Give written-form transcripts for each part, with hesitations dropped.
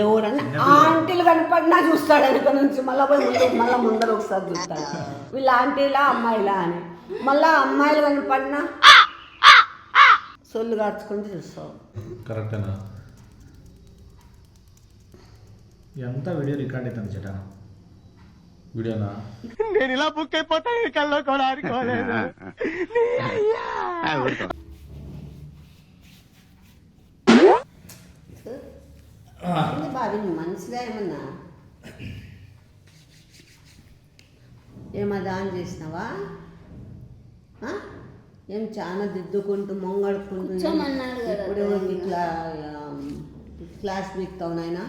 ఎవరన్నా ఆంటీలు కనపడినా చూస్తాడు వెనక నుంచి, మళ్ళీ పోయి మళ్ళీ ముందర ఒకసారి చూస్తాడు వీళ్ళ ఆంటీలా అమ్మాయిలా అని. మళ్ళీ అమ్మాయిలు కనపడినా సొల్లు కార్చుకుంటూ చూస్తావు. కరెక్టేనా? ఎంత వీడియో రికార్డ్ అవుతుంది చెట? వీడియోనా? నేను ఇలా బుక్ అయిపోతాను కల్లో కూడా అనుకోలేదు. బాబీ నువ్వు మనసులో ఏమన్నా దాని చేసినావా? ఏం చాలా దిద్దుకుంటూ మొంగడుకుంటూ ఇప్పుడు ఇట్లా క్లాస్ వీక్తావు నాయనా.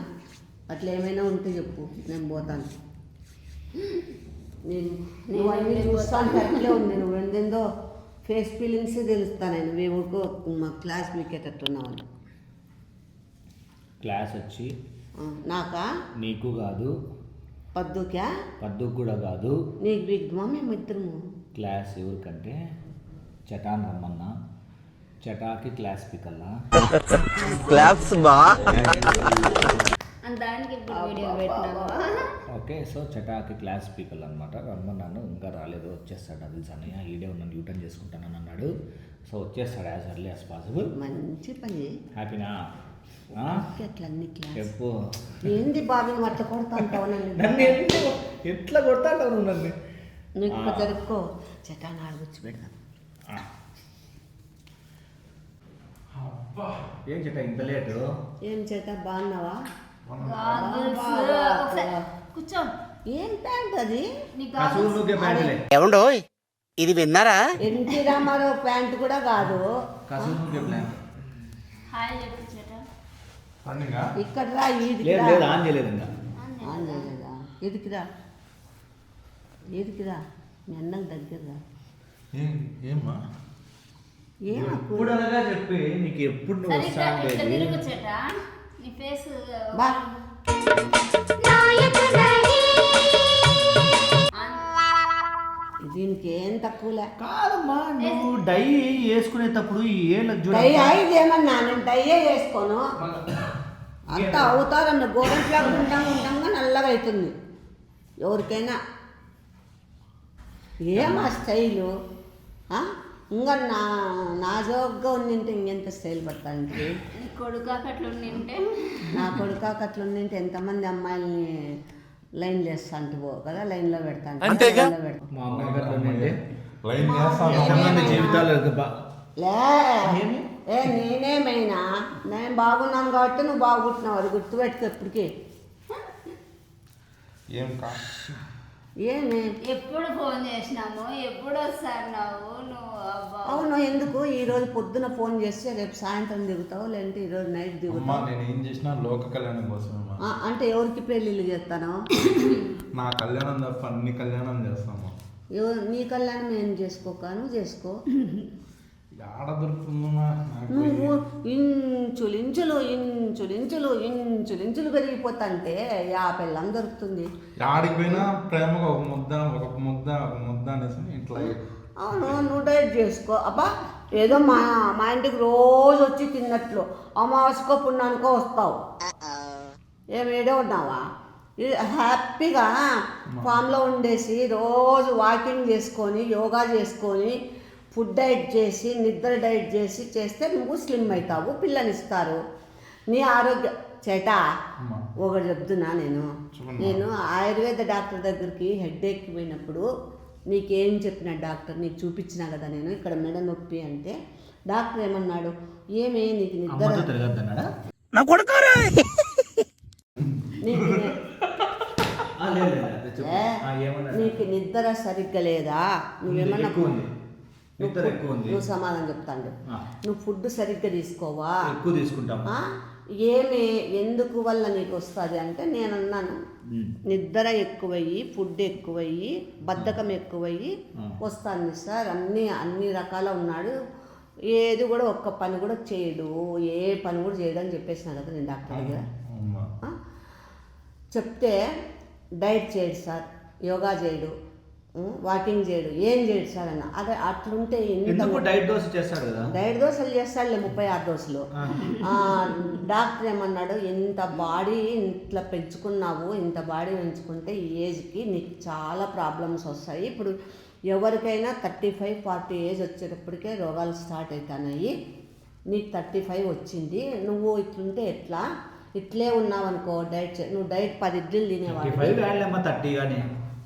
అట్లా ఏమైనా ఉంటే చెప్పు, నేను పోతాను. నువ్వు అన్నీ చూస్తాను అట్లే ఉంది. నువ్వు ఎందేందో ఫేస్ ఫీలింగ్స్ తెలుస్తాను నేను. మేము మా క్లాస్ వీకేటట్టున్నావు. క్లాస్ వచ్చి నాకా? నీకు కాదు. పద్దుకా? పద్దుకు కూడా కాదు. నీకు వీక్మా? మేము ఇద్దరము. క్లాస్ ఎవరికంటే చటాన్ రమ్మన్నా, చటాకి క్లాస్ పికల్లా. క్లాప్స్ బా. ఓకే, సో చటాకి క్లాస్ పీపుల్ అనమాట. రమ్మన్నాను, ఇంకా రాలేదు. వచ్చేస్తాడు అది అన్నయ్య, ఈడే ఉన్నాను, యూటర్న్ చేసుకుంటానని అన్నాడు. సో వచ్చేస్తాడు యాజ్ ఎర్లీ యాజ్ పాసిబుల్. మంచి పని. హ్యాపీనా? చెప్పు. ఏంది బాబీ నువ్వు అట్లా కొడతా అంటావు నన్ను? ఎట్లా కొడతా అంటావు నువ్వు నన్ను? నువ్వు జరుపుకో, చటాన్ ఆడగొచ్చి పెడదాం. ఏం చేత ఇంత లేటు? ఏం చేత బాగున్నావా? కూర్చో. ఏం ప్యాంట్ అది? ఏమండో ఇది విన్నారా? ఎన్టీ రామారావు ప్యాంట్ కూడా కాదు. ఇక్కడ రా, ఇదికిరా ఇదికిరా మీ అన్నం దగ్గర. ఎప్పుడు చెప్పి నీకు ఎప్పుడు దీనికి ఏం తక్కువలే కాదమ్మా. నువ్వు డై వేసుకునేటప్పుడు డై ఇదేమన్నా నేను డైయే వేసుకోను. అంతా అవుతారన్న గోరంట్లాగా ఉంటాంగా నల్లగా అవుతుంది ఎవరికైనా. ఏమా స్టైలు? ఇంకా నా జోగ్గా ఉండింటే ఇంకెంత స్టైల్ పడతానికి. నా కొడుకాక అట్లా ఉండింటే ఎంతమంది అమ్మాయిల్ని లైన్ చేస్తా అంటువో కదా, లైన్లో పెడతాను. నేనేమైనా నేను బాగున్నాను కాబట్టి నువ్వు బాగుంటున్నావు. అది గుర్తుపెట్టుకో ఎప్పటికీ. ఏమి ఎప్పుడు ఫోన్ చేసినాము, ఎప్పుడు వస్తున్నావు నువ్వు? అవును, ఎందుకు ఈరోజు పొద్దున ఫోన్ చేస్తే రేపు సాయంత్రం దిగుతావు, లేదంటే ఈరోజు నైట్ దిగుతావు? నేను ఏం చేసినా లోక కళ్యాణం కోసం. అంటే ఎవరికి పెళ్ళిళ్ళు చేస్తాను? నా కళ్యాణం తప్ప అన్ని కళ్యాణం చేస్తాము. నీ కళ్యాణం ఏం చేసుకోక నువ్వు చేసుకో. ఆడ దొరుకుతుందో నువ్వు ఇంచులించులు పెరిగిపోతాంటే యా పెళ్ళం దొరుకుతుంది. ఆడికి పోయినా ప్రేమగా ఒక ముద్ద అనేసి ఇట్లా. అవును, నువ్వు డైట్ చేసుకో. అబ్బా ఏదో మా ఇంటికి రోజు వచ్చి తిన్నట్లు అమావాస్యకో పుణ్యానికో వస్తావు. ఏడో ఉన్నావా? హ్యాపీగా ఫామ్లో ఉండేసి రోజు వాకింగ్ చేసుకొని యోగా చేసుకొని ఫుడ్ డైట్ చేసి నిద్ర డైట్ చేసి చేస్తే నువ్వు స్లిమ్ అవుతావు, పిల్లనిస్తారు. నీ ఆరోగ్య చేటా ఒకటి చెప్తున్నా. నేను ఆయుర్వేద డాక్టర్ దగ్గరికి హెడ్ఏక్కి పోయినప్పుడు నీకేం చెప్పిన డాక్టర్ నీకు చూపించినా కదా నేను, ఇక్కడ మెడ నొప్పి అంటే డాక్టర్ ఏమన్నాడు? ఏమే నీకు నిద్ర నీకు నిద్ర సరిగ్గా లేదా? నువ్వేమన్నా నువ్వు సమాధానం చెప్తాను. నువ్వు ఫుడ్ సరిగ్గా తీసుకోవా? ఎక్కువ తీసుకుంటావా? ఏమి ఎందుకు వల్ల నీకు వస్తుంది అంటే నేను అన్నాను, నిద్ర ఎక్కువయ్యి ఫుడ్ ఎక్కువయ్యి బద్ధకం ఎక్కువయ్యి వస్తుంది సార్. అన్ని రకాల ఉన్నాడు, ఏది కూడా ఒక్క పని కూడా చేయడు, ఏ పని కూడా చేయడు అని చెప్పేసిన కదా నేను డాక్టర్ దగ్గర. చెప్తే డైట్ చేయడు సార్, యోగా చేయడు, వాకింగ్ చేయడు, ఏం చేయడు సార్ అన్న. అదే అట్లుంటే ఎందుకు డైట్ డోస్ చేస్తాడు కదా, డైట్ దోశలు చేస్తాడులే 36 దోశలు. డాక్టర్ ఏమన్నాడు, ఇంత బాడీ ఇట్లా పెంచుకున్నావు, ఇంత బాడీ పెంచుకుంటే ఈ ఏజ్కి నీకు చాలా ప్రాబ్లమ్స్ వస్తాయి. ఇప్పుడు ఎవరికైనా 35-40 ఏజ్ వచ్చేటప్పటికే రోగాలు స్టార్ట్ అవుతున్నాయి. నీకు 35 వచ్చింది, నువ్వు ఇట్లుంటే ఎట్లా? ఇట్లే ఉన్నావు అనుకో, నువ్వు డైట్ 10 ఇడ్లీలు తినేవాడు. 30 కానీ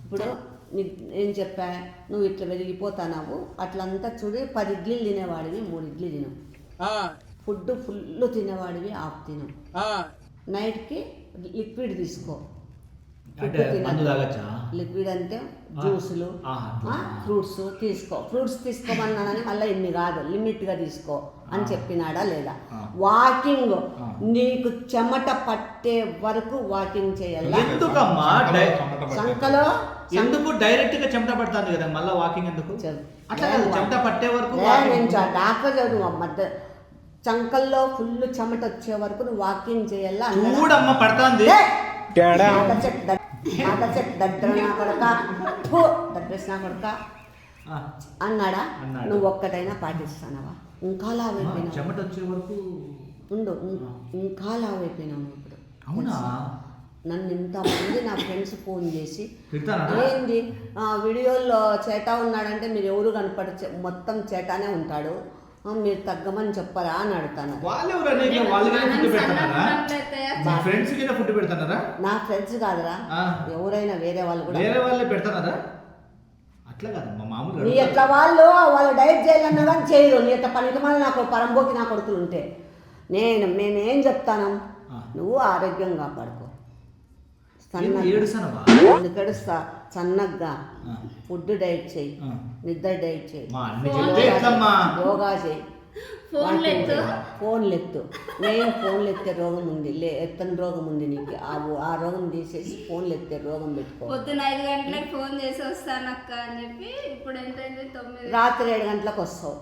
ఇప్పుడు నీకు ఏం చెప్పా, నువ్వు ఇట్లా వెలిగిపోతున్నావు. అట్లంతా చూడి 10 ఇడ్లీలు తినేవాడివి 3 ఇడ్లీ తినవు. ఫుడ్ ఫుల్ తినేవాడివి 1/2 తినవు. నైట్కి లిక్విడ్ తీసుకో. అంటే మందు తాగచ్చా? లిక్విడ్ అంటే జ్యూసులు, ఫ్రూట్స్ తీసుకో. ఫ్రూట్స్ తీసుకోమన్నానని మళ్ళీ ఇన్ని కాదు, లిమిట్గా తీసుకో అని చెప్పినాడా లేదా? వాకింగ్ నీకు చెమట పట్టే వరకు వాకింగ్ చేయాలి. ఎందుకమ్మా సంకలో ఎందుకు డైరెక్ట్ గా చెమట పడుతుంది కదా, మళ్ళీ వాకింగ్ ఎందుకు? అట్లా చెమట పట్టే వరకు నేను డాక్టర్ చదువు మధ్య చంకల్లో ఫుల్ చెమట వచ్చే వరకు నువ్వు వాకింగ్ చేయాలా. చూడమ్మ పడుతుంది దడ్రేసిన కొడక అన్నాడా? నువ్వు ఒక్కటైనా పాటిస్తానవా? ఇంకా లావైపోయినావు. చెమట వచ్చే వరకు ఉండు, ఇంకా లావైపోయినావు ఇప్పుడు. అవునా? నన్ను ఇంతమంది నా ఫ్రెండ్స్ ఫోన్ చేసి తిడతారా? ఏంది వీడియోల్లో చేటా ఉన్నాడంటే మీరు ఎవరు కనపడి మొత్తం చేటానే ఉంటాడు, మీరు తగ్గమని చెప్పరా అని అడుగుతాను. నా ఫ్రెండ్స్ కాదురా, ఎవరైనా వేరే వాళ్ళు కూడా పెడతారా? అట్లా కాదమ్మా, మామూలు నీ ఎట్లా వాళ్ళు డైట్ చేయాలన్నా కానీ చేయరు. నీ ఎట్లా పనికి మళ్ళీ నాకు పరంబోకి నా కొడుకులు ఉంటే నేనేం చెప్తాను, నువ్వు ఆరోగ్యంగా కాపాడుకో. కడుస్తా సన్నగ్గా ఫుడ్ డైట్ చేయి, నిద్ర డైట్ చేయి, యోగా చేయి, ఫోన్లు ఎత్తు. మెయిన్ ఫోన్లు ఎత్తే రోగం ఉంది, ఎత్తని రోగం ఉంది నీకు. ఆ రోగం తీసేసి ఫోన్లు ఎత్తే రోగం పెట్టుకో. పొద్దున 5 గంటలకు ఫోన్ చేసి వస్తానక్క అని చెప్పి ఇప్పుడు ఎంతైంది 9. రాత్రి 7 గంటలకు వస్తావు.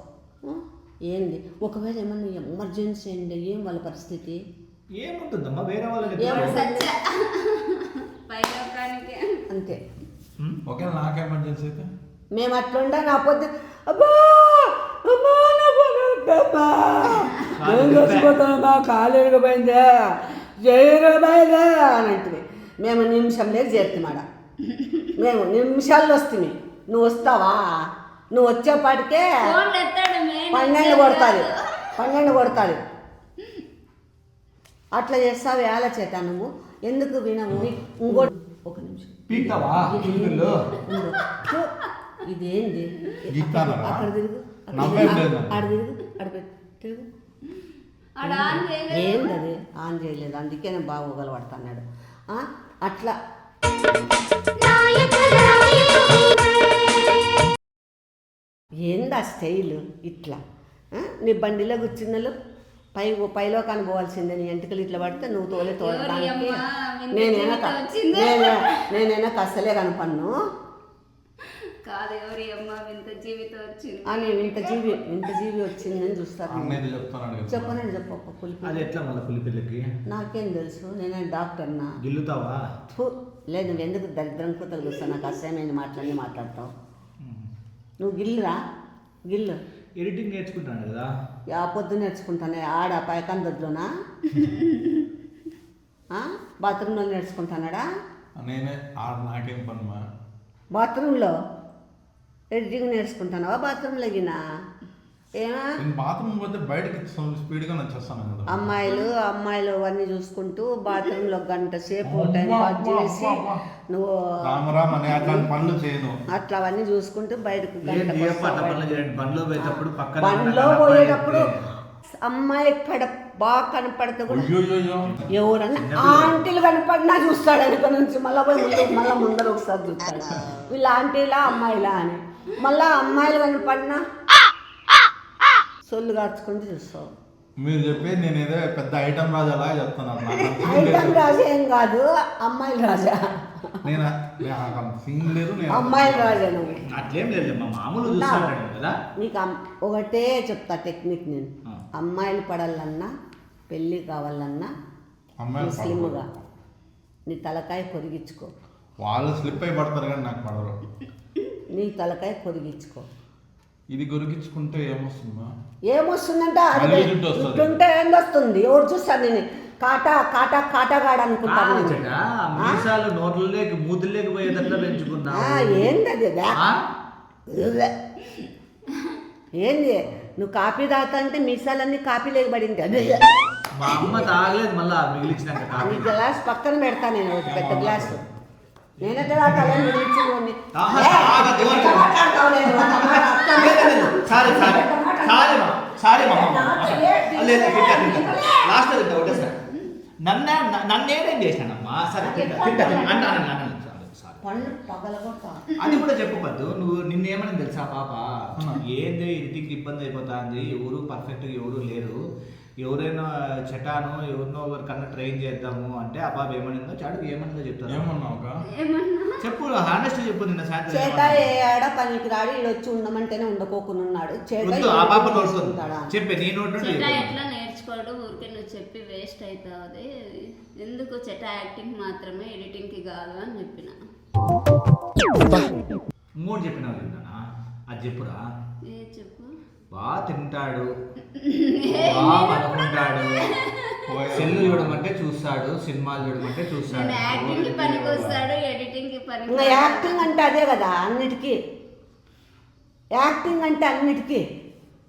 ఏంది ఒకవేళ ఏమన్నా ఎమర్జెన్సీ అండి, ఏం వాళ్ళ పరిస్థితి ఏముంటుందమ్మా? వేరే వాళ్ళకి అంతే. ఓకే, నాకు ఎమర్జెన్సీ అయితే మేము అట్లుండా నా పొద్దు కాలేజీకి పోయిందే జైపోయిందే అని అంటే మేము నిమిషంలో చేరుతున్నాడ. మేము నిమిషాల్లో వస్తుంది. నువ్వు వస్తావా? నువ్వు వచ్చేపాటికే 12 కొడతాది, 12 కొడతాది. అట్లా చేస్తావు వేళ చేత. నువ్వు ఎందుకు వినవు? ఇంకోటి ఒక నిమిషం ఇదేంది? అక్కడ తిరుగు, ఆడ తిరుగు, ఆడ తిరుగు. ఏంటది ఆన్ చేయలేదు, అందుకే నేను బాగా ఊగలబడుతున్నాడు. అట్లా ఏంది ఆ స్టైల్ ఇట్లా? నీ బండిలో కూర్చున్నలు పైలో కనుకోవాల్సిందే. నీ ఎంటికలు ఇట్లా పడితే నువ్వు తోలడానికి నేనైనా కసలే కనపన్ను అని వింత జీవి వచ్చిందని చూస్తారు. చెప్పనండి పులిపిల్లకి నాకేం తెలుసు, నేనే డాక్టర్నా. గిల్లుతావా? లేదు, నువ్వు ఎందుకు దరిద్రం కూతలు చూస్తావు? నాకు అసహ్యమైన మాట్లాడతావు. నువ్వు గిల్లురా, గిల్లు. ఎడిటింగ్ నేర్చుకుంటాను కదా. పొద్దు నేర్చుకుంటానే ఆడ పైకాన్ దొడ్లోనా? బాత్రూంలో నేర్చుకుంటానాడా? నేనే నాకేం పని బాత్రూంలో ఎడిటింగ్ నేర్చుకుంటానావా? బాత్రూంలో గినా బాత్రూమ్ పోతే బయటకి స్పీడ్గా వచ్చేస్తాను కదా. అమ్మాయిలు అవన్నీ చూసుకుంటూ బాత్రూంలో గంట సేపు టైం పాస్ చేసి నువ్వు పనులు చేయను. అట్లా అవన్నీ చూసుకుంటూ బయటకు బండ్లో పోయేటప్పుడు అమ్మాయి బాగా కనపడితే కూడా ఎవరన్నా ఆంటీలు కనపడినా చూస్తాడు వెనుక నుంచి. మళ్ళీ పోయి మళ్ళీ ముందర ఒకసారి చూస్తాడు, వీళ్ళ ఆంటీలా అమ్మాయిలా అని. మళ్ళీ అమ్మాయిలు కనపడినా సొల్లు కార్చుకుంటూ చూస్తావు. మీరు చెప్పేది నేను ఏదో పెద్ద ఐటమ్ రాజా లాగా చెప్తున్నాను. ఐటమ్ రాజా ఏం కాదు, అమ్మాయిల రాజా. నేను అమ్మాయిల రాజా నువ్వు. అట్లేం లేదు, మామూలు కదా. నీకు ఒకటే చెప్తా టెక్నిక్. నేను అమ్మాయిలు పడాలన్నా పెళ్ళి కావాలన్నా స్లిమ్గా నీ తలకాయ పొరిగించుకో. వాళ్ళు స్లిప్ అయి పడతారు కానీ నాకు పడరు. నీ తలకాయ కొరిగించుకో. ఇది గొరిగించుకుంటే ఏమొస్తుందా? ఏమొస్తుందంటే అది మళ్ళీ జుట్టు వస్తుంది. ఇట్లుంటే ఏం వస్తుంది? ఎవరు చూస్తారు నేను కాటాగాడు అనుకుంటాను. కాదు చెట, మీసాలు నోట్లలోకి మూతుల్లోకి పోయేటట్లు పెంచుకున్నా. ఏంది అది? ఏంది నువ్వు కాఫీ తాగుతా అంటే మీసాలన్నీ కాఫీ లేకబడింది. అదే మా అమ్మ తాగలేదు, మళ్ళా మిగిలిచ్చినాక నీ కాఫీ. గ్లాస్ పక్కన పెడతా నేను, ఒక పెద్ద గ్లాసు. నేనైతే తాగుతాను మిగిలించి. ఆహా, తాగదు అంటే. సారీ సారీ సారీ మా సారీ మా అమ్మ. లేదు తింటా తింటా లాస్ట్ తింటా ఒకటేసారి. నన్నేం చేశానమ్మా? సరే తింటా తింటా అన్నాను. సారీ, పళ్ళు పగలగొడతా. అది కూడా చెప్పవద్దు. నువ్వు నిన్నేమని తెలుసా పాప? ఏంది ఇంటికి ఇబ్బంది అయిపోతుంది, ఎవరు పర్ఫెక్ట్గా ఎవరు లేరు, ఎవరైనా చటాను ఎవరినో ఎవరికన్నా ట్రైన్ చేద్దాము అంటే ఆ బాబు ఏమనిందో చాడు ఏమనిందో చెప్తాను. ఏమన్నావుగా? చెప్పు, హానెస్ట్ చెప్పు. నిన్న చేట సాయంత్రం ఏడ పనికి రాడు, ఈడు వచ్చి ఉండమంటేనే ఉండకోకున్నాడు. వద్దు, ఆ పాప నోడుతుంది చెప్పే నీ నోటు చెట ఎట్లా నేర్చుకోవడం, ఊరికే నువ్వు చెప్పి వేస్ట్ అవుతుంది. ఎందుకు చెట యాక్టింగ్ మాత్రమే, ఎడిటింగ్కి కాదు అని చెప్పిన. మూడు చెప్పినావు నాన్న, అది చెప్పురా. ఏ చెప్పు. బాగా తింటాడు, బాగా పడుకుంటాడు, సెల్లు చూడమంటే చూస్తాడు, సినిమాలు చూడమంటే చూస్తాడు. నేను యాక్టింగ్ కి పనికి వస్తాడు, ఎడిటింగ్ కి పనికి ఇంకా యాక్టింగ్ అంటే అదే కదా అన్నిటికీ. యాక్టింగ్ అంటే అన్నిటికీ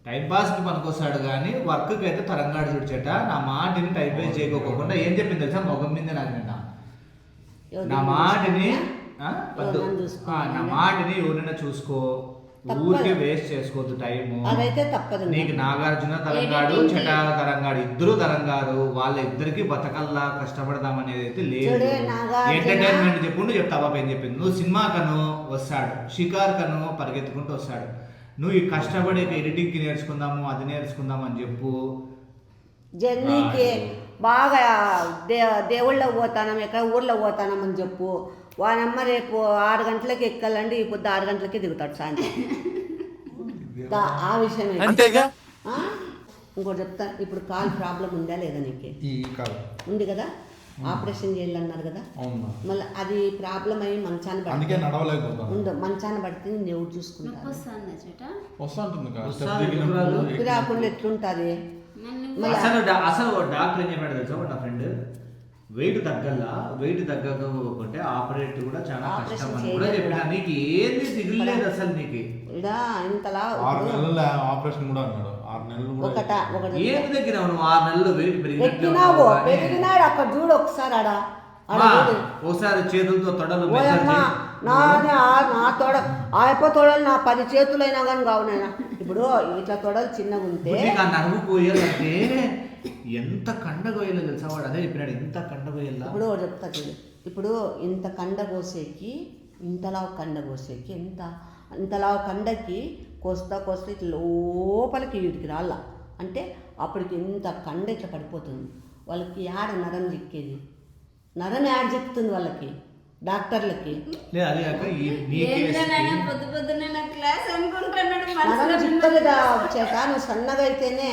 టైం పాస్కి పనికొస్తాడు కానీ వర్క్కి అయితే తరంగాడు చూడ్చట. నా మాటని టైం వేస్ట్ చేయకోకుండా ఏం చెప్పింది తెలుసా? మొగం మీద నాకు నిన్న నా మాటని నా మాటని ఎవరైనా చూసుకో, ఊరికే వేస్ట్ చేసుకోవద్దు టైము. అదైతే తప్పదు. నీకు నాగార్జున తరంగాడు, చటాల తరంగాడు, ఇద్దరు తరంగారు. వాళ్ళ ఇద్దరికి బతకల్లా కష్టపడదాం అనేది అయితే లేదు. ఎంటర్టైన్మెంట్ చెప్పుండు చెప్తా బాబా ఏం చెప్పింది. నువ్వు సినిమా కను వస్తాడు, షికార్ కను పరిగెత్తుకుంటూ వస్తాడు. నువ్వు ఈ కష్టపడే ఎడిటింగ్కి నేర్చుకుందాము, అది నేర్చుకుందాము అని చెప్పు. జర్నీకి బాగా దేవుళ్ళకి పోతానం, ఎక్కడ ఊర్లో పోతానం అని చెప్పు. వానమ్మ రేపు 6 గంటలకి ఎక్కాలండి, ఈ పొద్దు 6 గంటలకి దిగుతాడు సాయంత్రం. ఆ విషయం అంతేగా. ఇంకోటి చెప్తాను. ఇప్పుడు కాల్ ప్రాబ్లం ఉందా లేదా నీకు? ఈ కాదు ఉంది కదా, ఆపరేషన్ చేయాలన్నారు కదా. అవునా? మళ్ళీ అది ప్రాబ్లం అయ్యి మంచాన అందుకే పడితే నడవలేకపోతాను. ఉండు, మంచాన పడితే నేను ఎవరు చూసుకుంటాను? నొప్పి వస్తుందా చెట? వస్తుంటుంది కదా, వస్తాది, స్టెప్ దిగినప్పుడు ఊపిరి రాకుండా ఎట్లుంటుంది? అసలు డాక్టర్ ఏం చెప్పాడు తెలుసా? నా ఫ్రెండ్ వెయిట్ తగ్గకపోతే ఆపరేట్ కూడా చాలా కష్టం అని కూడా చెప్పిన. నీకు ఏంది దిగులేదు అసలు? నీకు ఇడా ఇంతలా 6 నెలల ఆపరేషన్ కూడా అన్నాడు. 6 నెలలు కూడా ఒకటి ఏమి తగ్గినావు నువ్వు? 6 నెలలు వెయిట్ ఎక్కినావు, పెరిగినాడు. అక్కడ చూడు ఒకసారి ఆడ ఒకసారి చేతులతో తొడలు ఓయమ్మా, నా తొడ ఆయప్ప తొడలు నా 10 చేతులైనా కానీ కావు నాయన. ఇప్పుడు ఇట్లా తొడలు చిన్నగా ఉంటే నడుము పోయాలంటే ఎంత కండ కోయలో తెలుసా? వాడు అదే చెప్పినాడు, ఎంత కండ కోయల్లా. ఇప్పుడు చెప్తా చూడు. ఇప్పుడు ఇంత కండ కోసేకి, ఇంతలా కండ కోసేకి, ఇంతలా కండకి కోస్తా ఇట్లా లోపలికి వీటికి రాళ్ళ అంటే అప్పటికి ఇంత కండ ఇట్లా పడిపోతుంది. వాళ్ళకి యాడ నరం చిక్కేది? నరం యాడ చెప్తుంది వాళ్ళకి, డాక్టర్లకి. అదే కాక పొద్దు పొద్దున్నే నా క్లాస్ అనుకుంటున్నాడు. నరం చిక్కలుగా చేత నువ్వు సన్నగా అయితేనే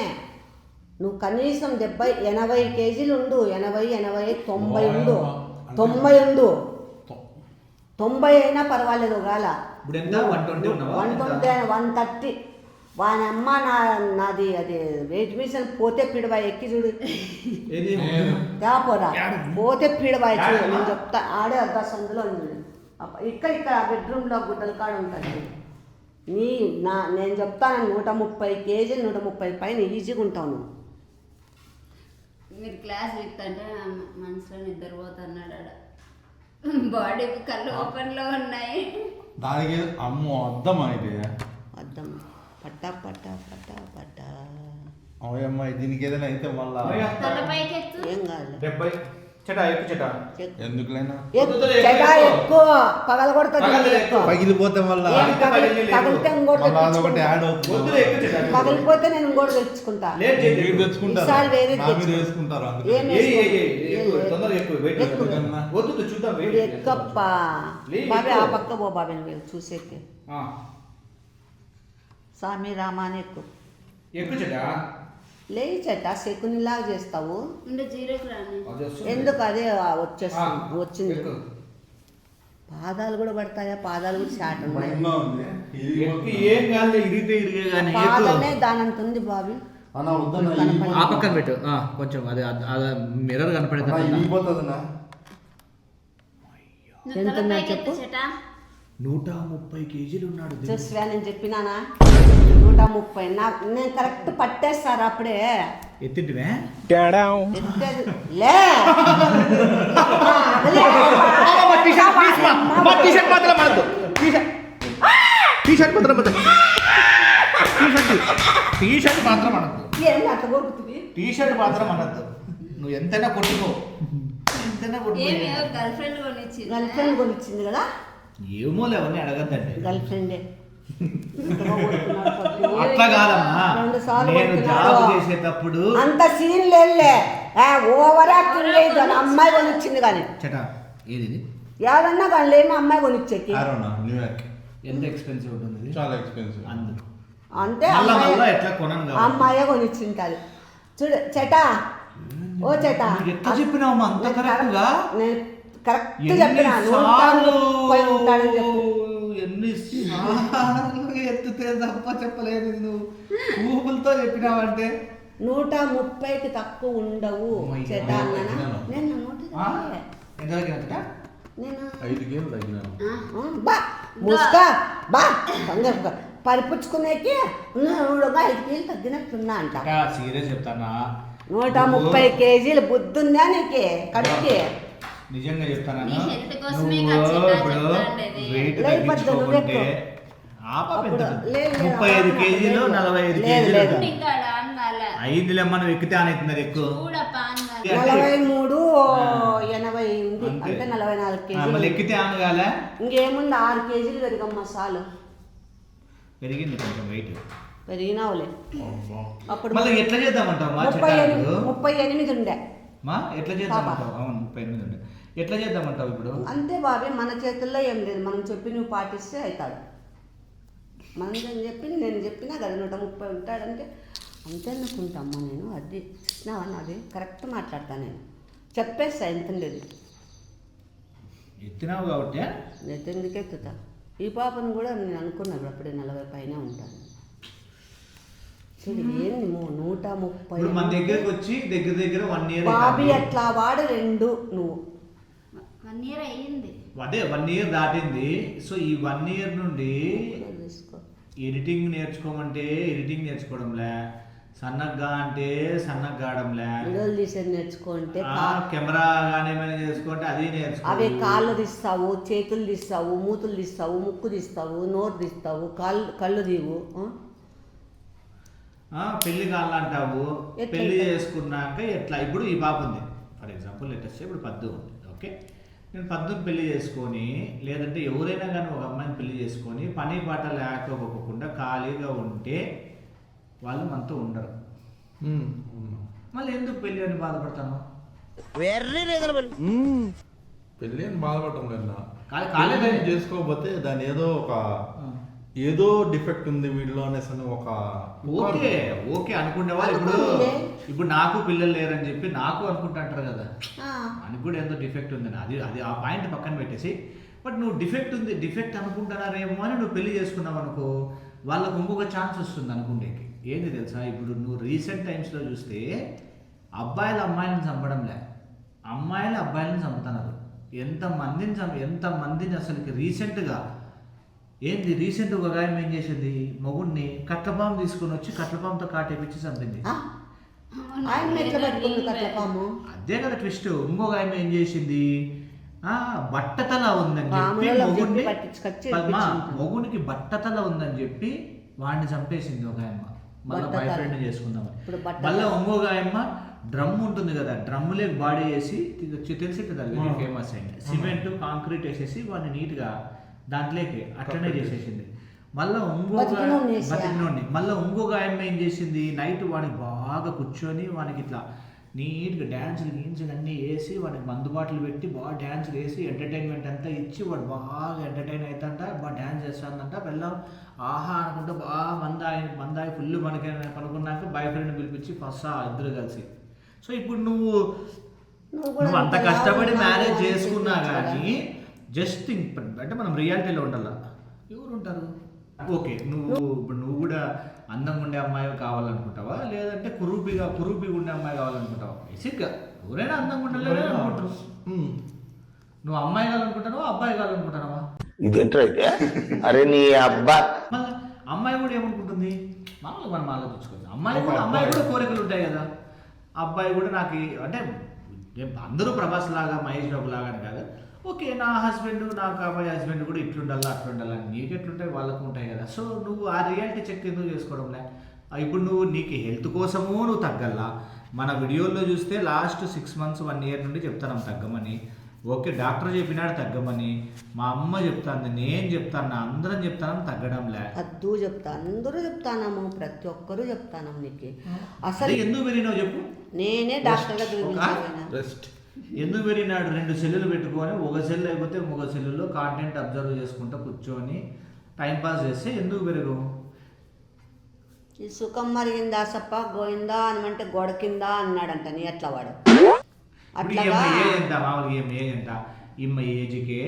నువ్వు కనీసం 80 కేజీలు ఉండు. 80, 90 ఉండు. 90 అయినా పర్వాలేదు. గాల 120, 130. వానమ్మ నాది అది వెయిట్ మిషన్ పోతే పిడవాయి ఎక్కి చూడు. పోరా పోతే పిడవాయి చూడు. నేను చెప్తా, ఆడే అద్దా సందులో ఉంది. ఇక్కడ బెడ్రూమ్లో గుడ్డల కాడ ఉంటుంది. నేను చెప్తాను 130 కేజీలు, 130 పైన ఈజీగా ఉంటావు నువ్వు. మీరు క్లాస్ విత్తంటే మనసులో నిద్రపోతున్నాడు. బాడీ కళ్ళు ఓపెన్ లో ఉన్నాయి. దానికి అమ్మో అద్దమా ఇది? అద్దం పట్టా పట్టా పట్టా పట్టా. అవయమ్మ దీనికి ఏదైనా అయితే మళ్ళా ఏం కాదు. 70 చెటా ఎక్కువ చెటా ఎందుకులైనా ఎక్కువ పగల కొడుతుంది. పగిలిపోతే మళ్ళా పగిలితే ఇంకోటి అదొకటి యాడ్ అవుతుంది. పగిలిపోతే నేను ఇంకోటి తెచ్చుకుంటా. ఈసారి వేరే వేసుకుంటారు. ఎక్కప్ప బాబే ఆ పక్క పో బాబే నువ్వు చూసేకి. స్వామి రామాని ఎక్కువ చెటా లేచి చెట్ట శకునిలాగా చేస్తావు. ఎందుకు అదే వచ్చింది. పాదాలు కూడా పడతాయా? పాదాలు కూడా షార్ట్ ఉన్నాయి. భయంగా ఉంది. ఎక్కి ఏం కాదు, ఇరిగితే ఇరిగే కానీ పాదమే దానంత ఉంది బాబీ. అన్న వద్దన్న ఆ పక్కన పెట్టు, కొంచెం అది మిర్రర్ కనపడేది. ఇరిగిపోతుందన్నా. ఎంత ఉన్నాడు చెప్పు. 130 కేజీలు ఉన్నాడు. చూసివా నేను చెప్పినానా 130. నేను కరెక్ట్ పట్టేస్తారు అప్పుడే. ఎత్తింటివే ఎత్తేది. లే టీషర్ట్ మాత్రం అనద్దు. ఏంటి అట్లా కొడుకుతుంది? టీషర్ట్ మాత్రం అనద్దు. నువ్వు ఎంతైనా కొట్టుకో, ఎంతైనా కొట్టుకో. గర్ల్ ఫ్రెండ్ కొనిచ్చింది. గర్ల్ ఫ్రెండ్ కొనిచ్చింది కదా. ఏమో లేవని అడగద్దండి. గర్ల్ ఫ్రెండే అట్లా కాదమ్మా, 2 సార్లు నేను జాబ్ చేసేటప్పుడు అంత సీన్ లేదులే. ఓవర్ యాక్టింగ్ లేదు అని అమ్మాయి కొనిచ్చింది కానీ. చట ఏది ఇది? ఏదన్నా కానీ ఏమో అమ్మాయి కొనిచ్చేకి. న్యూయార్క్ ఎంత ఎక్స్పెన్సివ్ ఉంటుంది ఇది? చాలా ఎక్స్పెన్సివ్. అందుకు అంటే మళ్ళా అమ్మాయి- మళ్ళా ఎట్లా కొనను కాబట్టి. అమ్మాయే కొనిచ్చింటాది. చూడు చెటా, ఓ చెటా, నీకు ఎట్లా చెప్పినావమ్మా అంత కరెక్ట్గా? నేను కరెక్ట్ చెప్పినా 130 ఉంటాడని చెప్పు. ఎన్నిసార్లు ఎత్తుతే తప్ప చెప్పలేదు నువ్వు. ఊపులతో చెప్పినావంటే 130కి తక్కువ ఉండవు చెటా అన్నానా. నేను 130 ఎంత తగ్గినట్ట? నేను 5 కేజీలు తగ్గినాను. బా ముస్కా బా కంగారు పరిపుచ్చుకునేకి 5 కేజీలు తగ్గినట్టున్నా అంట. సీరియస్ చెప్తానా? 130 కేజీలు బుద్ధి ఉందా నీకు కడుపుకి? నిజంగా చెప్తానా? నీ health కోసమే నువ్వు కదా చెప్తా ఇప్పుడు చెప్తాండేది. వెయిట్ లేదు, తగ్గించుకోకుంటే అప్పుడు లేదు, 35 కేజీలు 45 లేదు, కేజీలు లేదు. ఇంకా అన్నాల 5 లెమ్మను ఎక్కితే అనేది ఎక్కువ. చూడప్ప అన్నాల 43 80 ఉంది అంతే. అంటే 44 మళ్ళీ కేజీలు. ఎక్కితే అనగాల ఇంకేముంది 6 కేజీలు పెరిగమ్మ సాలు. పెరిగింది కొంచెం వెయిట్. పెరిగినావులే. అప్పుడు మళ్ళీ ఎట్లా చేద్దామంటావు మా 38 ఉండే. మా ఎట్లా చేద్దామంటావు? అవును 38 ఉండే. ఎట్లా చేద్దామంటావు ఇప్పుడు? అంతే బాబీ, మన చేతుల్లో ఏం లేదు. మనం చెప్పి నువ్వు పాటిస్తే అవుతాడు. మనం చెప్పి నేను చెప్పినా కదా 130 ఉంటాడంటే అంతే అనుకుంటామ్మా. నేను అది చూసినావని అది కరెక్ట్ మాట్లాడతాను. నేను చెప్పేస్తా ఎంత ఉండేది. ఎత్తినావు కాబట్టి నేను ఎందుకు ఎత్తుతా? ఈ పాపను కూడా నేను అనుకున్నాను అప్పుడే 40 పైన ఉంటాను. చూడు ఏంది 130. ఇప్పుడు మన దగ్గరికి వచ్చి దగ్గర దగ్గర 1 ఇయర్ బాబీ అట్లా వాడు 2 నువ్వు 1 year అయ్యింది. అదే 1 ఇయర్ దాటింది. సో ఈ 1 ఇయర్ నుండి తీసుకో. ఎడిటింగ్ నేర్చుకోమంటే ఎడిటింగ్ నేర్చుకోవడంలే, సన్నగ్గా అంటే సన్నగ్గాడంలే, వీడియోలు తీసేది నేర్చుకుంటే కెమెరా కానీ ఏమైనా చేసుకుంటే అది నేర్చుకో. అవే కాళ్ళు తీస్తావు, చేతులు తీస్తావు, మూతులు తీస్తావు, ముక్కు తీస్తావు, నోరు తీస్తావు, కళ్ళు తీవు. పెళ్లి కాళ్ళంటావు. ఎట్లా పెళ్లి అయితే? చేసుకున్నాక ఎట్లా? ఇప్పుడు ఈ పాప ఉంది ఫర్ ఎగ్జాంపుల్, లెటెస్ట్ ఇప్పుడు పద్దు ఉంది. ఓకే, నేను పద్దుని పెళ్లి చేసుకొని లేదంటే ఎవరైనా కానీ ఒక అమ్మాయిని పెళ్లి చేసుకొని పని పాట లేకపోకుండా ఖాళీగా ఉంటే వాళ్ళు మనతో ఉండరు. మళ్ళీ ఎందుకు పెళ్ళి అని బాధపడతాను? పెళ్ళి అని బాధపడటం కన్నా కాలేదని చేసుకోకపోతే దాని ఏదో డిఫెక్ట్ ఉంది వీడిలో అనేసి అని ఒక ఓకే ఓకే అనుకునే వాళ్ళు ఇప్పుడు నాకు పిల్లలు లేరని చెప్పి నాకు అనుకుంటుంటారు కదా, అని కూడా ఎంతో డిఫెక్ట్ ఉందని. అది అది ఆ పాయింట్ పక్కన పెట్టేసి, బట్ నువ్వు డిఫెక్ట్ అనుకుంటున్నారేమో అని నువ్వు పెళ్లి చేసుకున్నావు అనుకో, వాళ్ళకు ఇంకొక ఛాన్స్ వస్తుంది అనుకుంటేకి. ఏంది తెలుసా, ఇప్పుడు నువ్వు రీసెంట్ టైమ్స్లో చూస్తే అబ్బాయిలు అమ్మాయిలను చంపడంలే, అమ్మాయిలు అబ్బాయిలను చంపుతున్నారు. ఎంతమందిని అసలుకి రీసెంట్గా ఒక గాయం ఏం చేసింది, మొగుడిని కట్లపాము తీసుకొని వచ్చి కట్లపాముతో కాటేపించి చంపింది. అదే కదా ట్విస్ట్. ఇంకో గాయం ఏం చేసింది, బట్టతల ఉందని చెప్పి మొగునికి బట్టతల ఉందని చెప్పి వాడిని చంపేసింది ఒక ఆయమ్మ. మళ్ళీ బాయ్ ఫ్రెండ్ చేసుకుందామని. మళ్ళీ ఇంకొక ఆయమ్మ డ్రమ్ ఉంటుంది కదా, డ్రమ్ములే బాడీ వేసి తెలిసి వెరీ ఫేమస్ అయింది, సిమెంట్ కాంక్రీట్ వేసేసి వాడిని నీట్గా దాంట్లోకి అట్లనే చేసేసింది. మళ్ళీ ఇంకొక ఆయమ్మ ఏం చేసింది, నైట్ వాడికి బాగా కూర్చొని వానికి ఇట్లా నీట్గా డ్యాన్సులు అన్నీ వేసి వాడికి మందుబాటులు పెట్టి బాగా డ్యాన్సులు వేసి ఎంటర్టైన్మెంట్ అంతా ఇచ్చి వాడు బాగా ఎంటర్టైన్ అవుతాంట, బాగా డ్యాన్స్ చేస్తానంట. వెళ్ళాం ఆహా అనుకుంటే బాగా మందాయి ఫుల్ మనకి పనుకున్నాక బాయ్ ఫ్రెండ్ పిలిపించి ఫస్ట్ ఇద్దరు కలిసి. సో ఇప్పుడు నువ్వు అంత కష్టపడి మ్యారేజ్ చేసుకున్నా కానీ జస్ట్ థింక్, అంటే మనం రియాలిటీలో ఉండాలా. ఎవరు ఉంటారు? ఓకే, నువ్వు కూడా అందంగా ఉండే అమ్మాయి కావాలనుకుంటావా, లేదంటే కురూపిగా ఉండే అమ్మాయి కావాలనుకుంటావా? బేసిక్గా ఎవరైనా అందంగా ఉండాలి అనుకుంటారు. నువ్వు అమ్మాయి కావాలనుకుంటున్నావా, అబ్బాయి కావాలనుకుంటున్నావా? ఇదేంటైతే అరే నీ అబ్బా. మళ్ళీ అమ్మాయి కూడా ఏమనుకుంటుంది, మామూలుగా మనం ఆలోచించుకోవచ్చు. అమ్మాయి కూడా కోరికలు ఉంటాయి కదా. అబ్బాయి కూడా నాకు అంటే అందరూ ప్రభాస్ లాగా మహేష్ బాబు లాగా అని కాదు, ఓకే నా హస్బెండ్, నాకు అబ్బాయి హస్బెండ్ కూడా ఇట్లుండాలా అట్లుండాలని నీకు ఎట్లుంటాయి వాళ్ళకు ఉంటాయి కదా. సో నువ్వు ఆ రియాలిటీ చెక్ ఎందుకు చేసుకోవడంలే? ఇప్పుడు నువ్వు నీకు హెల్త్ కోసము నువ్వు తగ్గల్లా. మన వీడియోల్లో చూస్తే లాస్ట్ 6 months 1 year నుండి చెప్తాను తగ్గమని. ఓకే, డాక్టర్ చెప్పినాడు తగ్గమని, మా అమ్మ చెప్తాను, నేను చెప్తాను, అందరం చెప్తాను తగ్గడంలే. అద్దు చెప్తా, అందరూ చెప్తానము, ప్రతి ఒక్కరూ చెప్తాను నీకు. అసలు ఎందుకు పెరిగినావు చెప్పు? నేనే డాక్టర్ దగ్గర చూపించాను. రెస్ట్ ఎందుకు పెరిగినాడు? 2 సెల్లులు పెట్టుకొని ఒక సెల్ అయిపోతే ఒక సెల్లులో కాంటెంట్ అబ్జర్వ్ చేసుకుంటూ కూర్చొని టైంపాస్ చేస్తే ఎందుకు పెరుగు? ఈ సుఖం మరిగిందా సప్ప గోయిందా అనమంటే గోడ కింద అన్నాడంట. నీ ఎట్లా వాడు అట్లాగా ఏజ్ ఎంత? మామూలుగా ఏజ్ ఎంత? ఈమె ఏజ్కే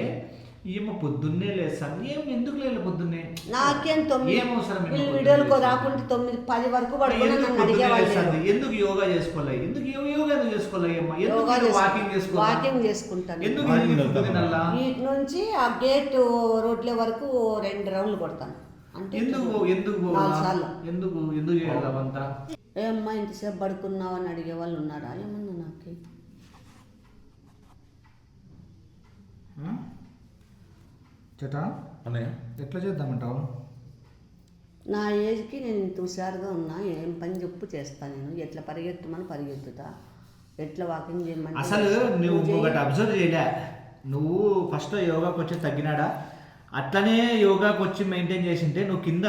ఈమె పొద్దున్నే లేస్తాను. ఎందుకు లేదు పొద్దున్నే? నాకేం 9 ఏం అవసరం? వీడియోలకు రాకుంటే 9, 10 వరకు పడుకుని నన్ను అడిగేవాళ్ళు. ఎందుకు యోగా చేసుకోవాలి? ఎందుకు యోగా చేసుకోవాలి? వాకింగ్ చేసుకుంటాను. ఎందుకు వీటి నుంచి ఆ గేట్ రోడ్ల వరకు 2 రౌండ్లు కొడతాను. అంటే ఎందుకు 4 సార్లు. ఎందుకు చేయాలి అవంతా? ఏమ్మా ఇంతసేపు పడుకున్నావు అని అడిగే వాళ్ళు ఉన్నారా? ఏమన్నా నాకు చేటా అనే ఎట్లా చేద్దామంటావు? నా ఏజ్కి నేను ఇంత హుషారుగా ఉన్నా. ఏం పని చెప్పు చేస్తా. నేను ఎట్లా పరిగెత్తమని పరిగెత్తుతా, ఎట్లా వాకింగ్ చేయమని. అసలు నువ్వు ఒకటి అబ్జర్వ్ చేయలే. నువ్వు ఫస్ట్ యోగాకి వచ్చి తగ్గినాడా, అట్లనే యోగాకి వచ్చి మెయింటైన్ చేసింటే నువ్వు కింద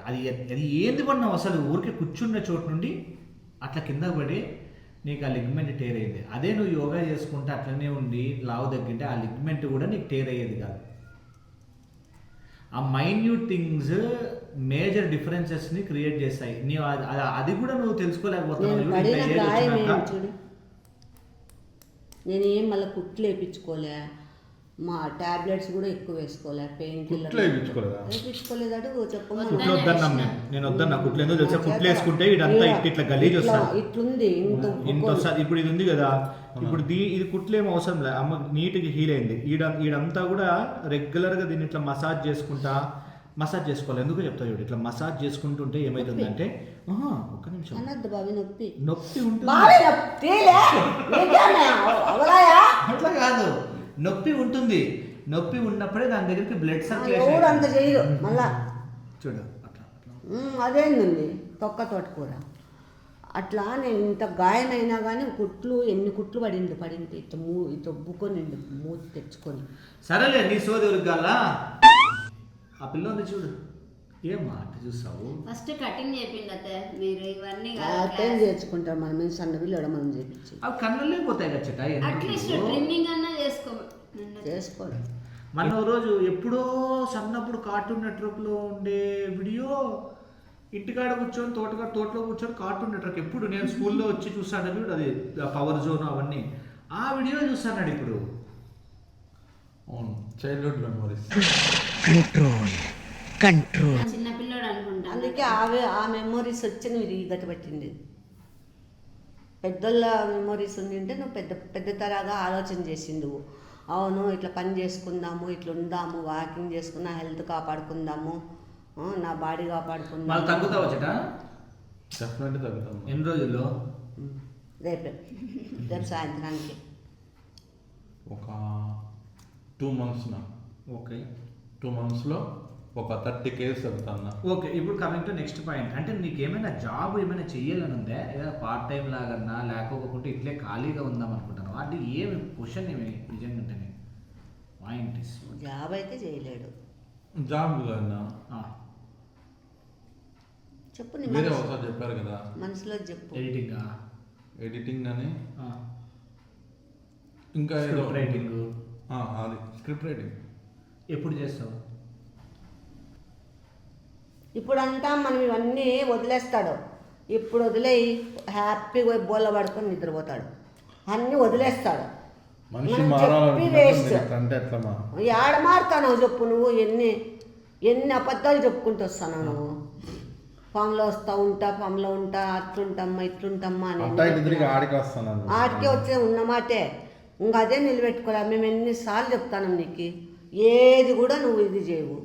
అది ఏంది పడినావు? అసలు ఊరికే కూర్చున్న చోటు నుండి అట్లా కింద పడి నీకు ఆ లిగ్మెంట్ టేర్ అయ్యింది. అదే నువ్వు యోగా చేసుకుంటే అట్లనే ఉండి లావు తగ్గింటే ఆ లిగ్మెంట్ కూడా నీకు టేర్ అయ్యేది కాదు. ఆ మైన్యూట్ థింగ్స్ మేజర్ డిఫరెన్సెస్ని క్రియేట్ చేస్తాయి. నీవు అది కూడా నువ్వు తెలుసుకోలేకపోతున్నావు. చూడు, నేనేం మళ్ళీ కుట్లు వేయించుకోలే, మా టాబ్లెట్స్ కూడా ఎక్కువ వేసుకోలే, పెయిన్ కిల్లర్ వేయించుకోలేదు. అడుగు చెప్పమని. కుట్లు వద్దన్నాం నేను వద్దన్నా. కుట్లు ఎందుకు తెలుసా? కుట్లు వేసుకుంటే ఇదంతా ఇట్లా గలీజ్ వస్తుంది. ఇట్లుంది ఇంత వస్తుంది. ఇప్పుడు ఇది ఉంది కదా, ఇప్పుడు ఇది కుట్లు ఏం అవసరం లేదు. అమ్మ నీట్గా హీల్ అయింది. ఈడంతా కూడా రెగ్యులర్గా దీన్ని ఇట్లా మసాజ్ చేసుకోవాలి. ఎందుకు చెప్తా చూడు, ఇట్లా మసాజ్ చేసుకుంటుంటే ఏమైతుందంటే ఒక్క నిమిషం అన్నద్దు బావి నొప్పి ఉంటుంది. అట్లా కాదు, నొప్పి ఉంటుంది. నొప్పి ఉన్నప్పుడే దాని దగ్గరికి బ్లడ్ సర్క్యులేషన్ అంత చేయరు మళ్ళా. చూడు అట్లా అదేంది తొక్క తోటకూర అట్లా. నేను ఇంత గాయమైనా కానీ ఎన్ని కుట్లు పడింది ఇట్లా బుక్కొని మూతి తెచ్చుకొని. సరేలే, నీ సోది ఉరగాలా. ఆ పిల్ల ఉంది చూడు, ఏం మాట చూస్తావు? ఫస్ట్ కటింగ్ చేపిండి మీరు ఇవన్నీ అటెండ్ చేసుకుంటారు. మనం సన్న పిల్లడు మనం చేపించి అవి కన్నులే పోతాయి కదా. అట్లీస్ట్ ట్రిమ్మింగ్ అన్నా చేసుకోండి. మన రోజు ఎప్పుడో సన్నప్పుడు కార్టూన్ నెట్వర్క్లో ఉండే వీడియో ఇంటికాడ కూర్చొని తోటలో కూర్చొని కార్టూన్ నెట్వర్క్ ఎప్పుడు నేను స్కూల్లో వచ్చి చూస్తాను వీడు, అది పవర్ జోన్ అవన్నీ ఆ వీడియో చూస్తాడు ఇప్పుడు. Childhood memories. కంట్రోల్ చిన్న పిల్లోడు అనుకుంటా. అందుకే ఆ మెమోరీస్ వచ్చి నువ్వు రీగట్టు పెట్టింది. పెద్దోళ్ళ మెమోరీస్ ఉండింటే నువ్వు పెద్ద తరాగా ఆలోచన చేసిండు. అవును ఇట్లా పని చేసుకుందాము, ఇట్లా ఉందాము, వాకింగ్ చేసుకున్నా హెల్త్ కాపాడుకుందాము, నా బాడీ కాపాడుకుందాము. తగ్గుతావు చెట? డెఫినెట్లీ తగ్గుతాం. ఎన్ని రోజుల్లో? రేపు సాయంత్రానికి. ఒక 2 months. ఓకే, 2 monthsలో ఒక 30 kgs తగ్గుతాను. ఓకే, ఇప్పుడు కమింగ్ టు నెక్స్ట్ పాయింట్. అంటే నీకు ఏమైనా జాబ్ ఏమైనా చెయ్యాలని ఉందా? ఏదైనా పార్ట్ టైం లాగన్నా, లేకపోతే ఇట్లే ఖాళీగా ఉందాం అనుకుంటాను? అంటే ఏమి క్వశ్చన్ ఏమి నిజంగా ఉంటేనే పాయింట్? జాబ్ అయితే చేయలేడు. జాబ్ కన్నా చెప్పు, వేరే ఒకసారి చెప్పారు కదా మనసులో చెప్పు. ఎడిటింగ్ అని, ఇంకా రైటింగ్. అది స్క్రిప్ట్ రైటింగ్. ఎప్పుడు చేస్తావు? ఇప్పుడంతా మనం ఇవన్నీ వదిలేస్తాడు. ఇప్పుడు వదిలేయి హ్యాపీగా బోళ్ళ పడుకొని నిద్రపోతాడు. అన్నీ వదిలేస్తాడు. మనిషి మనం మారాలనుకున్నప్పుడు చెప్పి waste. మీరు ఇట్లా అంటే ఎట్లా మా ఏడ మారుతావు చెప్పు నువ్వు ఎన్ని అబద్ధాలు చెప్పుకుంటూ వస్తాను నువ్వు ఫామ్లో ఉంటా అట్లుంటమ్మా ఇట్లుంటమ్మా అని అట్టా ఇటు తిరిగి ఆడికి వస్తాను ఆడికే వచ్చే ఉన్నమాటే ఇంకా అదే నిలబెట్టుకోలే మేము ఎన్నిసార్లు చెప్తాను నీకు ఏది కూడా నువ్వు ఇది చేయవు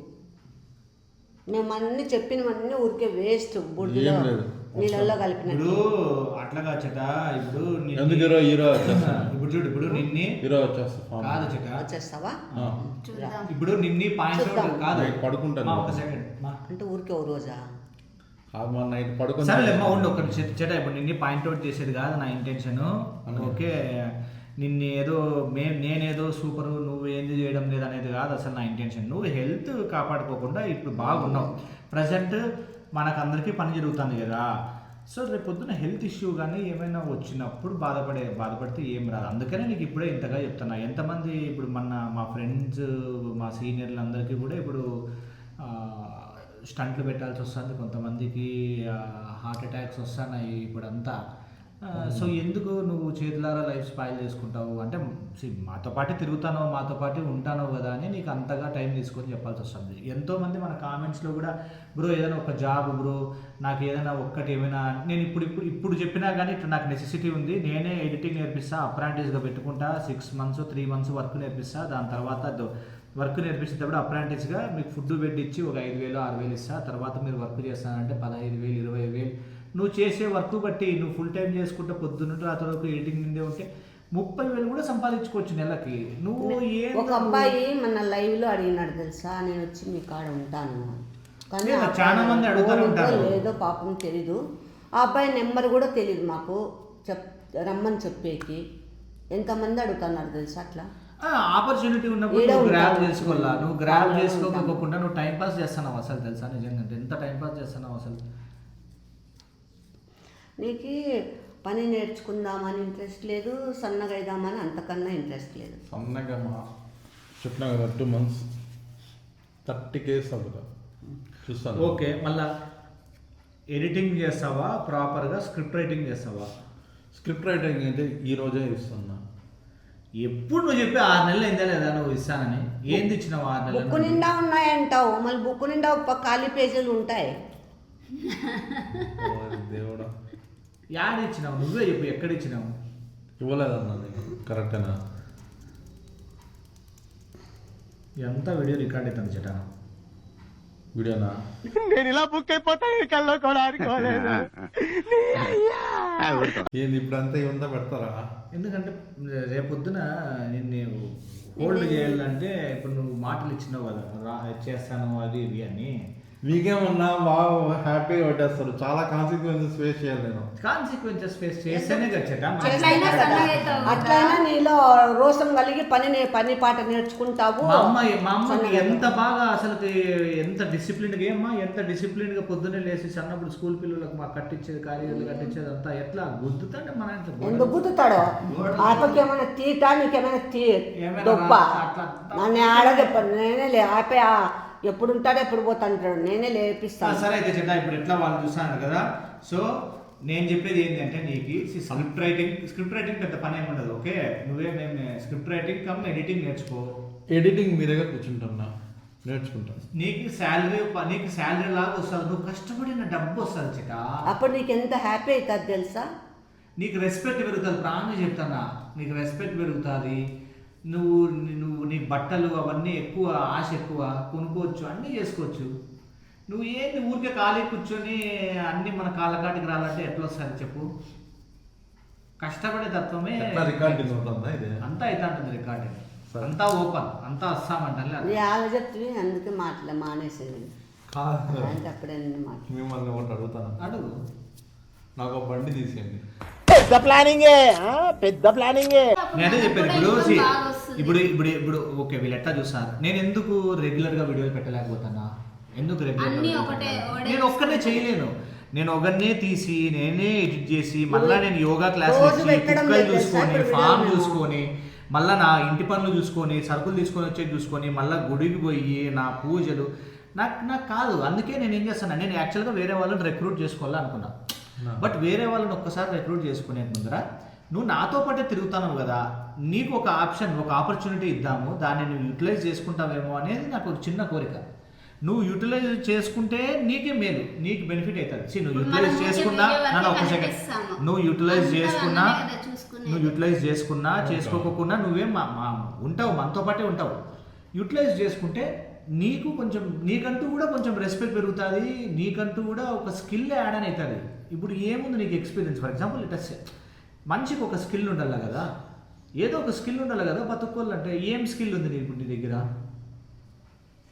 మేము అన్ని చెప్పినవన్నీ ఊరికే వేస్ట్ బుడ్డిలో ఏం లేదు. నీళ్ళల్లో కలిపినట్టు ఇప్పుడు అట్లాగా చెట ఇప్పుడు ఎందుకు హీరో వచ్చేస్తా ఇప్పుడు చూడు ఇప్పుడు నిన్ని హీరో వచ్చేస్తా కాదు చెట వచ్చేస్తావా చూద్దాం. ఇప్పుడు నిన్ని పాయింట్ చూద్దాం. కాదు నైట్ పడుకుంటాను. ఒక సెకండ్ అంటే ఊరికే ఓ రోజా మా నైట్ పడుకుని సరేలేమ్మా ఉండు ఒక చెట ఇప్పుడు నిన్ని పాయింట్ అవుట్ చేసేది కాదు నా ఇంటెన్షన్ ఓకే నిన్ను ఏదో నేనేదో సూపర్ నువ్వు ఏంది చేయడం లేదు అనేది కాదు అసలు నా ఇంటెన్షన్ నువ్వు హెల్త్ కాపాడుకోకుండా ఇప్పుడు బాగున్నావు ప్రజెంట్ మనకందరికీ పని జరుగుతుంది కదా సో రేపు పొద్దున హెల్త్ ఇష్యూ కానీ ఏమైనా వచ్చినప్పుడు బాధపడితే ఏం రాదు అందుకనే నీకు ఇప్పుడే ఇంతగా చెప్తున్నా ఎంతమంది ఇప్పుడు మా ఫ్రెండ్స్ మా సీనియర్లు అందరికీ కూడా ఇప్పుడు స్టంట్లు పెట్టాల్సి వస్తుంది కొంతమందికి హార్ట్ అటాక్స్ వస్తున్నాయి ఇప్పుడంతా సో ఎందుకు నువ్వు చేతులారా లైఫ్ స్పాయిల్ చేసుకుంటావు అంటే మాతో పాటు తిరుగుతానో మాతో పాటు ఉంటానో కదా అని నీకు అంతగా టైం తీసుకొని చెప్పాల్సి వస్తుంది ఎంతోమంది మన కామెంట్స్లో కూడా బ్రో ఏదైనా ఒక జాబ్ బ్రో నాకు ఏదైనా ఒక్కటి ఏమైనా నేను ఇప్పుడు చెప్పినా కానీ ఇట్లా నాకు నెసెసిటీ ఉంది నేనే ఎడిటింగ్ నేర్పిస్తా అప్రాంటిస్గా పెట్టుకుంటా 6 months 3 months వర్క్ నేర్పిస్తా దాని తర్వాత వర్క్ నేర్పించేటప్పుడు అప్రాంటిస్గా మీకు ఫుడ్ బెడ్ ఇచ్చి ఒక 5,000 6,000 ఇస్తా తర్వాత మీరు వర్క్ చేస్తానంటే 15,000 20,000 నువ్వు చేసే వర్క్ బట్టి నువ్వు ఫుల్ టైం చేసుకుంటే పొద్దున్న రాత్రి వరకు ఎడిటింగ్ నిందే ఉంటే 30,000 కూడా సంపాదించుకోవచ్చు నెలకి నువ్వు ఒక అబ్బాయి మన లైవ్లో అడిగినాడు తెలుసా నేను వచ్చి మీ కాడ ఉంటాను కానీ లేదు, చాలా మంది అడుగుతూనే ఉంటారు. లేదో పాపం తెలీదు ఆ అబ్బాయి నెంబర్ కూడా తెలియదు మాకు రమ్మని చెప్పేకి ఎంతమంది అడుగుతున్నారు తెలుసా అట్లా ఆపర్చునిటీ ఉన్నప్పుడు ఈడ నువ్వు గ్రాబ్ ఉంటాను. చేసుకోవాలా నువ్వు గ్రాబ్ ఈడ చేసుకోకపోకుండా నువ్వు టైం పాస్ చేస్తున్నావు అసలు తెలుసా నిజంగా ఎంత టైం పాస్ చేస్తున్నావు అసలు నీకు పని నేర్చుకుందామని ఇంట్రెస్ట్ లేదు సన్నగా అయిదామని అంతకన్నా ఇంట్రెస్ట్ లేదు సన్నగా మా చెప్పినా కదా 2 months 30K అవుతుందా చూస్తాను ఓకే మళ్ళా ఎడిటింగ్ చేస్తావా ప్రాపర్గా స్క్రిప్ట్ రైటింగ్ చేస్తావా స్క్రిప్ట్ రైటింగ్ అయితే ఈ రోజే ఇస్తున్నా ఎప్పుడు నువ్వు చెప్పి 6 నెలలు అయిందా లేదా నువ్వు ఇస్తానని ఏంది ఇచ్చినావు 6 బుక్ నెలలు నిండా ఉన్నాయంటావు మళ్ళీ బుక్ నిండా ఖాళీ పేజీలు ఉంటాయి దేవుడా యాడ్ ఇచ్చినావు నువ్వే చెప్పు ఎక్కడ ఇచ్చినావు ఇవ్వలేదన్నా నేను కరెక్టేనా ఎంత వీడియో రికార్డ్ అవుతుంది చెట వీడియోనా నేను ఇలా బుక్ అయిపోతాను కల్లో కూడా అనుకోలేదు ఏంది ఇప్పుడంతా ఇవంతా పెడతారా ఎందుకంటే రేపొద్దున నిన్ను హోల్డ్ చేయాలంటే ఇప్పుడు నువ్వు మాటలు ఇచ్చినావు కదా చేస్తాను అది ఇది అని మీకేమన్నా బాగా హ్యాపీగా పెట్టేస్తారు చాలా కాన్సిక్వెన్సెస్ ఫేస్ చేయాలి నేను కాన్సిక్వెన్సెస్ ఫేస్ చేస్తేనే కదా ఎట్లయినా సన్నగా అవుతావు. అట్లయినా నీలో రోషం కలిగి పని పాట నేర్చుకుంటావు మా అమ్మకి ఎంత బాగా అసలు ఎంత డిసిప్లిన్గా ఏమ్మా ఎంత డిసిప్లిన్గా పొద్దున్నే లేచి సన్నప్పుడు స్కూల్ పిల్లలకు మాకు కట్టించేది కాలేజీలు కట్టించేది అంతా ఎట్లా గుద్దుతాంటే మన ఇంట్లో ఎందుకు గుర్తుతాడో ఆపకి ఏమైనా తీటా నీకేమైనా ఏమైనా దొప్ప అట్లా నన్ను ఆడ చెప్పాను నేనే ఆపే ఎప్పుడు ఉంటాడో ఎప్పుడు పోతాంటాడు నేనే లేపిస్తాను సరే అయితే చిన్న ఇప్పుడు ఎట్లా వాళ్ళు చూస్తాను కదా సో నేను చెప్పేది ఏంటంటే నీకు స్క్రిప్ట్ రైటింగ్ పెద్ద పని ఏమి ఉండదు ఓకే మేము స్క్రిప్ట్ రైటింగ్ కమ్ ఎడిటింగ్ నేర్చుకో ఎడిటింగ్ మీ దగ్గర కూర్చుంటున్నా నేర్చుకుంటాను నీకు శాలరీ లాగా వస్తుంది నువ్వు కష్టపడిన డబ్బు వస్తుంది చిట అప్పుడు నీకు ఎంత హ్యాపీ అవుతుంది తెలుసా నీకు రెస్పెక్ట్ పెరుగుతుంది ప్రాణం చెప్తానా నీకు రెస్పెక్ట్ పెరుగుతుంది నువ్వు నీ బట్టలు అవన్నీ ఎక్కువ ఆశ ఎక్కువ కొనుక్కోవచ్చు అన్నీ చేసుకోవచ్చు నువ్వు ఏంది ఊరికే ఖాళీ కూర్చొని అన్ని మన కాళ్ళకాటికి రాలంటే ఎట్లా వస్తుంది చెప్పు కష్టపడే తత్వమే రికార్డింగ్ అవుతుందా ఇది అంతా అవుతుంటుంది రికార్డింగ్ అంతా ఓపెన్ అంతా వస్తామంటే నీ ఆలో చెప్తే అందుకే మానేసేది కాదు అంటే అప్పుడే మాట మిమ్మల్ని ఒకటి అడుగుతాను అడుగు నాకు ఒక బండి తీసేయండి నేనే చెప్పాను ఇప్పుడు ఓకే వీళ్ళు ఎట్లా చూస్తారు నేను ఎందుకు రెగ్యులర్గా వీడియోలు పెట్టలేకపోతానా ఎందుకు అన్నీ రెగ్యులర్ ఒకటే నేను ఒక్కనే చేయలేను నేను ఒకనే తీసి నేనే ఎడిట్ చేసి మళ్ళీ నేను యోగా క్లాస్ రోజు ఇచ్చి పెట్టడం కుక్కలు లేదు చూసుకొని సార్, ఫామ్ ఇప్పుడు చూసుకొని మళ్ళీ నా ఇంటి పనులు చూసుకొని సరుకులు తీసుకొని వచ్చేది చూసుకొని మళ్ళీ గుడికి పోయి నా పూజలు నాకు కాదు అందుకే నేను ఏం చేస్తాను నేను యాక్చువల్గా వేరే వాళ్ళని రిక్రూట్ చేసుకోవాలనుకున్నా బట్ వేరే వాళ్ళని ఒక్కసారి రిక్రూట్ చేసుకునే ముందర నువ్వు నాతో పాటే తిరుగుతావు కదా నీకు ఒక ఆప్షన్, ఒక ఆపర్చునిటీ ఇద్దాము, దాన్ని నువ్వు యూటిలైజ్ చేసుకుంటావేమో అనేది నాకు ఒక చిన్న కోరిక. నువ్వు యూటిలైజ్ చేసుకుంటే నీకే మేలు, నీకు బెనిఫిట్ అవుతుంది. నువ్వు యూటిలైజ్ చేసుకున్నా, నన్ను ఒక సెకండ్, నువ్వు యూటిలైజ్ చేసుకున్నా చేసుకోకుండా నువ్వేం ఉంటావు, మనతో పాటే ఉంటావు. యూటిలైజ్ చేసుకుంటే నీకు కొంచెం, నీకంటూ కూడా కొంచెం రెస్పెక్ట్ పెరుగుతుంది, నీకంటూ కూడా ఒక స్కిల్ యాడ్ అని అవుతుంది. ఇప్పుడు ఏముంది నీకు ఎక్స్పీరియన్స్, ఫర్ ఎగ్జాంపుల్ ఇట్స్ మనిషికి ఒక స్కిల్ ఉండాలి కదా, ఏదో ఒక స్కిల్ ఉండాలి కదా బతుక్కోవాలంటే. ఏం స్కిల్ ఉంది నీకు నీ దగ్గర?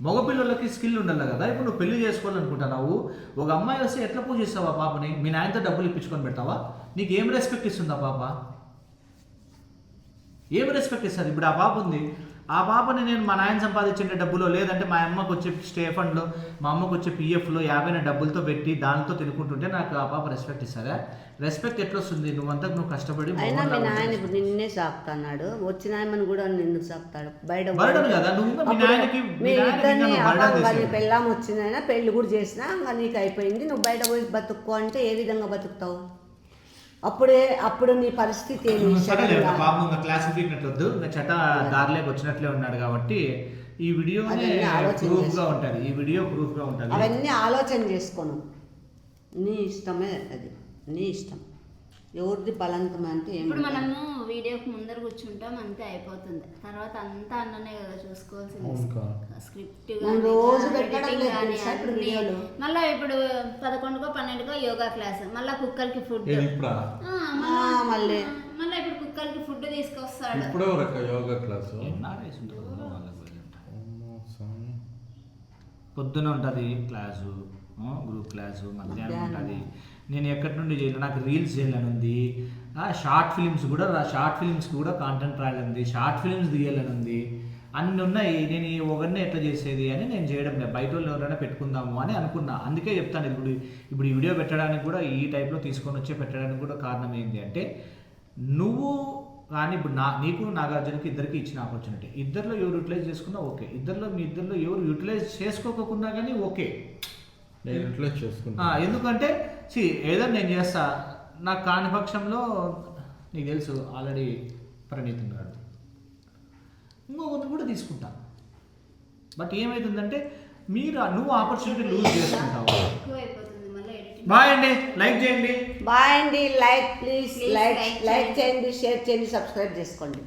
మగపిల్లలకి స్కిల్ ఉండాలి కదా. ఇప్పుడు నువ్వు పెళ్లి చేసుకోవాలనుకుంటున్నావు, ఒక అమ్మాయి వస్తే ఎట్లా పూజిస్తావు ఆ పాపని? మీ నాయనతో డబ్బులు ఇప్పించుకొని పెడతావా? నీకు ఏం రెస్పెక్ట్ ఇస్తుంది ఆ పాప? ఏం రెస్పెక్ట్ ఇస్తుంది? ఇప్పుడు ఆ పాప ఉంది, ఆ పాపని నేను మా నాయన సంపాదించే డబ్బులో, లేదంటే మా అమ్మకు వచ్చే స్టే ఫండ్లో, మా అమ్మకు వచ్చే పిఎఫ్లో 50 డబ్బులతో పెట్టి దానితో తినుకుంటుంటే నాకు ఆ పాప రెస్పెక్ట్ ఇస్తారా? రెస్పెక్ట్ ఎట్లా వస్తుంది? నువ్వంతా నువ్వు కష్టపడి. అయినా మీ నాయన ఇప్పుడు నిన్నే సాకుతున్నాడు, వచ్చిన ఆయమని కూడా నిన్ను సాకుతాడు. బయట కదా నువ్వు మీ నాయనకి పెళ్ళాం వచ్చిందైనా పెళ్లి కూడా చేసినా ఇంకా నీకు అయిపోయింది, నువ్వు బయట పోయి బతుక్కో అంటే ఏ విధంగా బతుకుతావు? అప్పుడు నీ పరిస్థితి పాపం ఇంకా క్లాస్ పీకినట్లొద్దు, ఇంకా చట్ట దారిలోకి వచ్చినట్లే ఉన్నాడు కాబట్టి ఈ వీడియో ప్రూఫ్ గా ఉంటుంది. ఈ వీడియో ప్రూఫ్ గా ఉంటుంది. అవన్నీ ఆలోచన చేసుకోను, నీ ఇష్టమే, అది నీ ఇష్టం. ఎవరిది బలంతం అంటే ఇప్పుడు మనము వీడియోకి ముందర కూర్చుంటాం అంతే, అయిపోతుంది. తర్వాత అంతా అన్ననే కదా చూసుకోవాల్సింది. స్క్రిప్ట్ రోజు పెట్టడం మళ్ళీ ఇప్పుడు 11కో 12కో యోగా క్లాస్, మళ్ళీ కుక్కలకి ఫుడ్, మళ్ళీ ఇప్పుడు కుక్కలకి ఫుడ్ తీసుకొస్తాడు. ఇప్పుడు యోగా క్లాస్ పొద్దున ఉంటుంది క్లాసు, గ్రూప్ క్లాసు, మధ్యాహ్నం ఉంటుంది. నేను ఎక్కడి నుండి చేయాలి, నాకు రీల్స్ చేయాలని ఉంది, షార్ట్ ఫిలిమ్స్ కూడా కాంటెంట్ రాయాలని ఉంది, షార్ట్ ఫిలిమ్స్ తీయాలని ఉంది, అన్నీ ఉన్నాయి. నేను ఒకరిని ఎట్లా చేసేది అని నేను చేయడం లేదు. బయట వాళ్ళు ఎవరైనా పెట్టుకుందాము అని అనుకున్నా. అందుకే చెప్తాను, ఇప్పుడు ఈ వీడియో పెట్టడానికి కూడా ఈ టైప్లో తీసుకొని వచ్చి పెట్టడానికి కూడా కారణం ఏంటి అంటే, నువ్వు కానీ ఇప్పుడు నీకు నాగార్జునకి ఇద్దరికి ఇచ్చిన ఆపర్చునిటీ, ఇద్దరిలో ఎవరు యూటిలైజ్ చేసుకున్నా ఓకే, మీ ఇద్దరిలో ఎవరు యూటిలైజ్ చేసుకోకుండా కానీ ఓకే, నేను యూటిలైజ్ చేసుకున్నా. ఎందుకంటే ఏదో నేను చేస్తా, నాకు కాని పక్షంలో నీకు తెలుసు ఆల్రెడీ ప్రణీత్ ఉన్నాడు, ఇంకొకరిని కూడా తీసుకుంటా. బట్ ఏమవుతుందంటే నువ్వు ఆపర్చునిటీ లూజ్ చేసుకుంటావు. బాయ్ అండి, లైక్ చేయండి. బాయ్ అండి, లైక్ ప్లీజ్, లైక్ చేయండి, షేర్ చేయండి, సబ్స్క్రైబ్ చేసుకోండి.